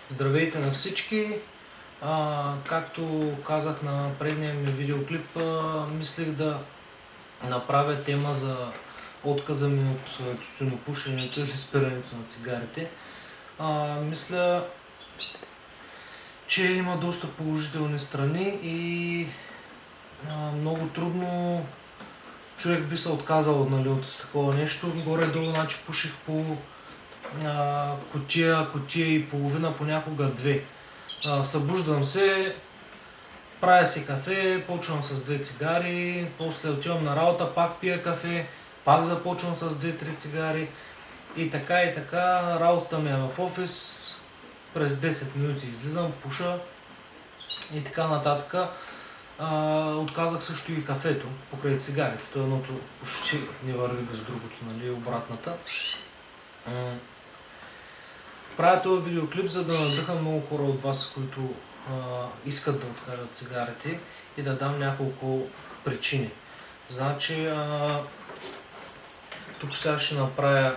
Здравейте на всички! Както казах на предния ми видеоклип, мислех да направя тема за отказа ми от тютюнопушенето или спирането на цигарите. Мисля, че има доста положителни страни и много трудно човек би се отказал от такова нещо. Горе-долу пуших по кутия и половина, понякога две. Събуждам се, правя си кафе, почвам с 2 цигари, после отивам на работа, пак пия кафе, пак започвам с 2-3 цигари и така, работата ми е в офис, през 10 минути излизам, пуша и така нататък. Отказах също и кафето покрай цигарите, то едното почти не върви без другото, нали, обратната. Правя този видеоклип, за да надъха много хора от вас, които искат да откажат цигарите и да дам няколко причини. Значи, тук сега ще направя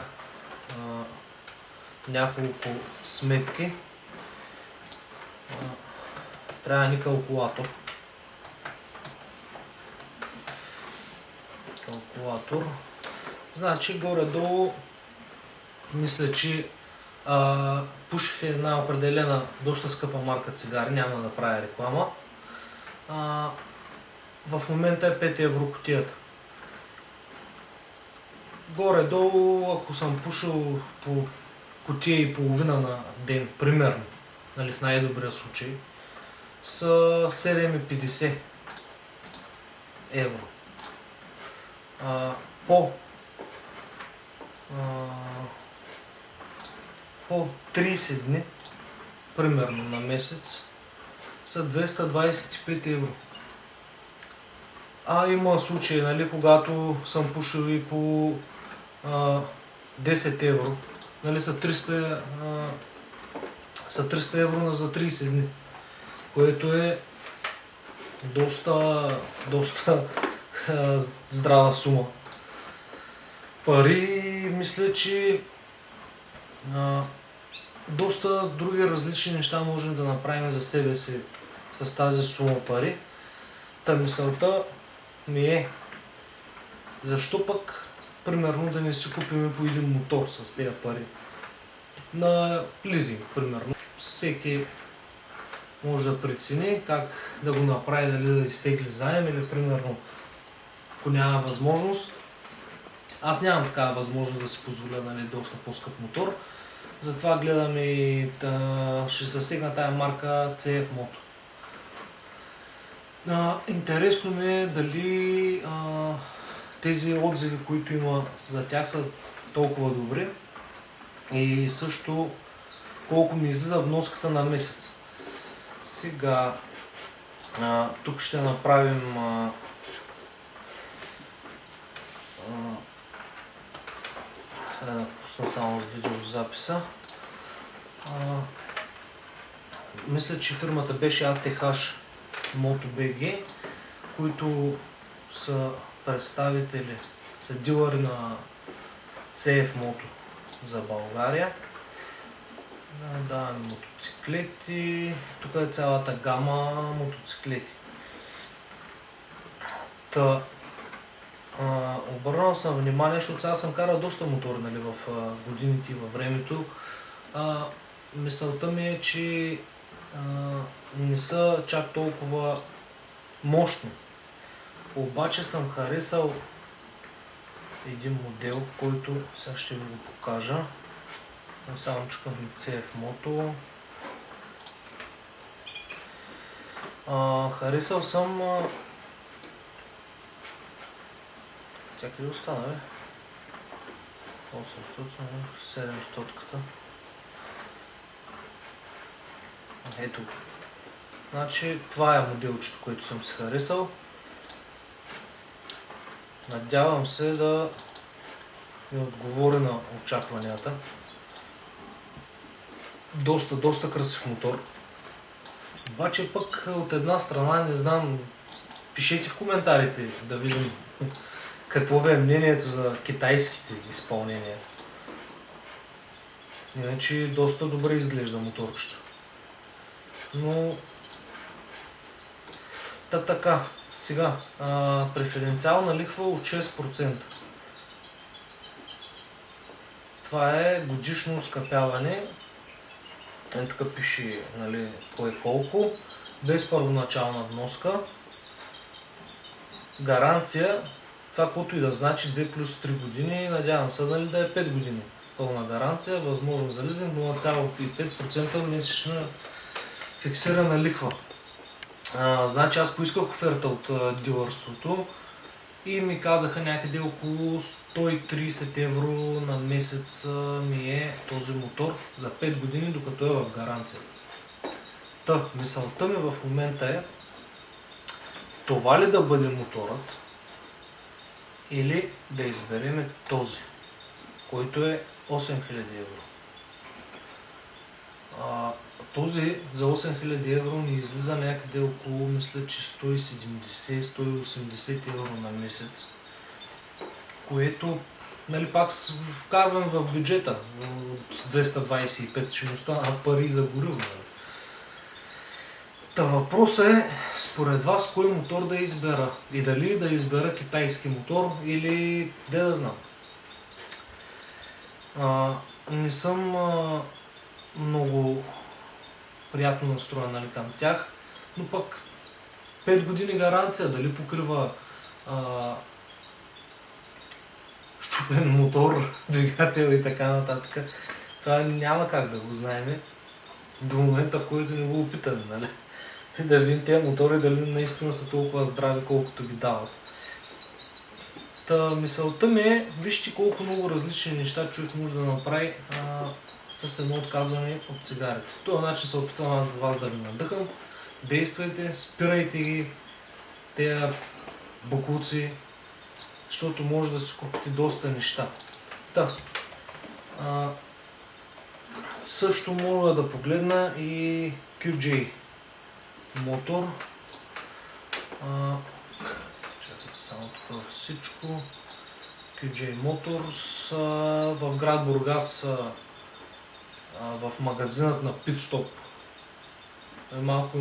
няколко сметки. Трябва ни калкулатор. Значи, горе-долу, мисля, че пуших една определена доста скъпа марка цигари, няма да правя реклама. В момента е 5 евро кутията. Горе-долу, ако съм пушил по кутия и половина на ден, примерно, нали, в най-добрия случай, са 7,50 евро. По 30 дни, примерно на месец, са 225 евро. Има случаи, нали, когато съм пушил и по 10 евро, нали, са 300 евро за 30 дни, което е доста здрава сума. Пари, мисля, че доста други различни неща можем да направим за себе си с тази сума пари. Та мисълта ми е, защо пък примерно да не си купим по един мотор с тези пари? На лизинг, примерно. Всеки може да прецени как да го направи, дали да изтегли заем или примерно, ако няма възможност. Аз нямам такава възможност да си позволя, нали, доста по-скъп мотор. Затова гледам и ще засегна тая марка CF Moto. Интересно ми е дали тези отзиви, които има за тях, са толкова добри и също колко ми излиза вноската на месец. Сега тук ще направим да пусна само видеозаписа. Мисля, че фирмата беше ATH Moto BG, които са представители, са дилъри на CF Moto за България. Даваме мотоциклети, тук е цялата гама мотоциклети. Обърнал съм внимание, защото сега съм карал доста мотори, нали, в годините и във времето. Мисълта ми е, че не са чак толкова мощни. Обаче съм харесал един модел, който сега ще ви го покажа. Само чукам CF Moto. Харесал съм... Тя къде остана, бе? 800, 700-ката. Ето. Значи, това е моделчето, което съм си харесал. Надявам се да ми отговори на очакванията. Доста красив мотор. Обаче пък от една страна, не знам, пишете в коментарите да видим какво ви е мнението за китайските изпълнения. Иначе доста добре изглежда моторчето. Но така, сега, преференциална лихва от 6%. Това е годишно оскъпяване. Тук пише, нали, кой колко, без първоначална вноска. Гаранция, това което и да значи 2 плюс 3 години, надявам се, нали, да е 5 години. Пълна гаранция, възможно за лизинг, 0,5% месечна фиксирана лихва. Значи аз поисках оферта от дилърството и ми казаха някъде около 130 евро на месец ми е този мотор за 5 години, докато е в гаранция. Мисълта ми в момента е това ли да бъде моторът или да изберем този, който е 8000 евро. Този за 8000 евро ни излиза някъде около, мисля, че 170-180 евро на месец, което, нали, пак вкарвам в бюджета от 225, ще му останат пари за гориво. Въпросът е, според вас, кой мотор да избера и дали да избера китайски мотор или да знам. Не съм много приятно настроен, нали, към тях, но пък 5 години гаранция, дали покрива щупен мотор, двигател и така нататък, това няма как да го знаем до момента, в който не го опитаме, нали? Да видим тези мотори дали наистина са толкова здрави, колкото ги дават. Мисълта ми е, вижте колко много различни неща човек може да направи с едно отказване от цигарите. В този начин се опитвам аз да вас да ви надъхам. Действайте, спирайте ги, тези боклуци, защото може да си купите доста неща. Също мога да погледна и QJ мотор. Чакайте само тук всичко. QJ Motors в град Бургас, в магазинът на Pitstop. Малко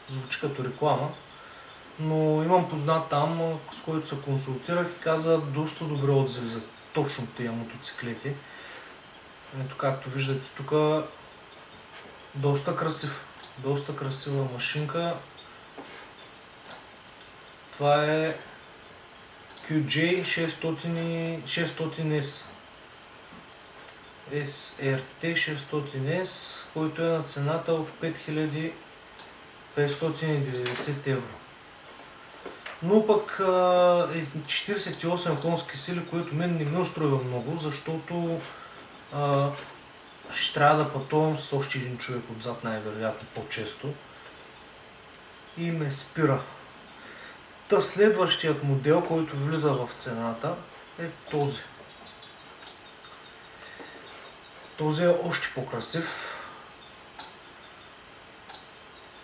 звучи като реклама, но имам познат там, с който се консултирах и каза доста добре отзиви за точно тия мотоциклети. Ето, както виждате тук, доста красива машинка. Това е QJ 600S. SRT 600S, който е на цената от 5590 евро. Но пък е 48 конски сили, което мен не ме устройва много, защото ще трябва да пътувам с още един човек отзад, най-вероятно по-често. И ме спира. Следващият модел, който влиза в цената, е този. Този е още по-красив.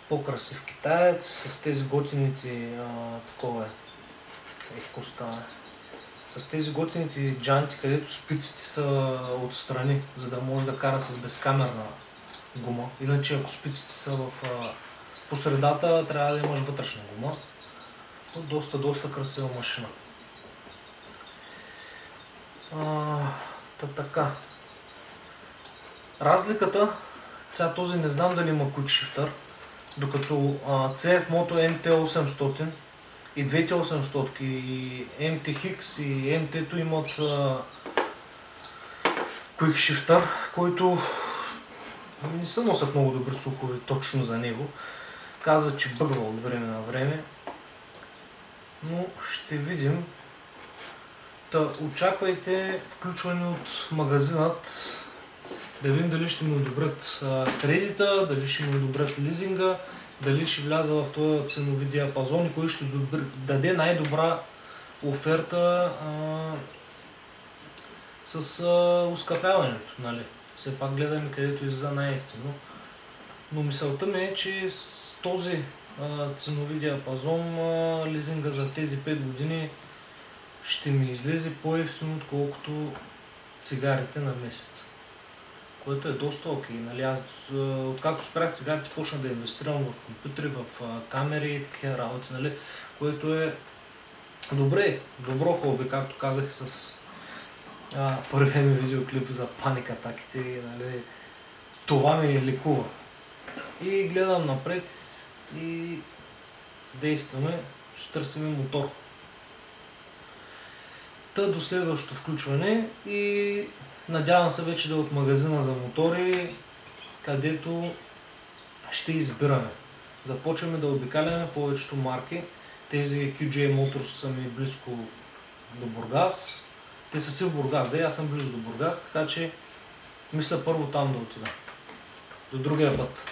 По-красив китаец, с тези готините с тези готините джанти, където спиците са отстрани, за да може да кара с безкамерна гума. Иначе ако спиците са по средата, трябва да имаш вътрешна гума. Доста красива машина. Така. Разликата, сега този не знам дали има Quick Shifter, докато CF Moto MT800 и двете 800 и MT-Hix и MT-то имат Quick Shifter, който не се носят много добри слухове точно за него. Казва, че бъгва от време на време, но ще видим. Очаквайте включване от магазинът, да видим дали ще ми одобрят кредита, дали ще ми одобрят лизинга, дали ще вляза в този ценови диапазон и кой ще даде най-добра оферта с оскъпяването. Нали? Все пак гледаме където излиза най-ефтино. Но мисълта ми е, че с този ценови диапазон лизинга за тези 5 години ще ми излезе по-ефтино, отколкото цигарите на месец. което е доста окей. Нали? Аз откакто спрях цигарите, почнах да инвестирам в компютри, в камери и такива работи, нали? Което е добро хобби, както казах и с първия ми видеоклип за паник атаките, нали? Това ми лекува. И гледам напред и действаме, ще търсим мотор. Та до следващото включване и надявам се вече да е от магазина за мотори, където ще избираме. Започваме да обикаляме повечето марки. Тези QJ Motors са ми близко до Бургас. Те са си в Бургас, да, аз съм близо до Бургас, така че мисля първо там да отида. До другия път.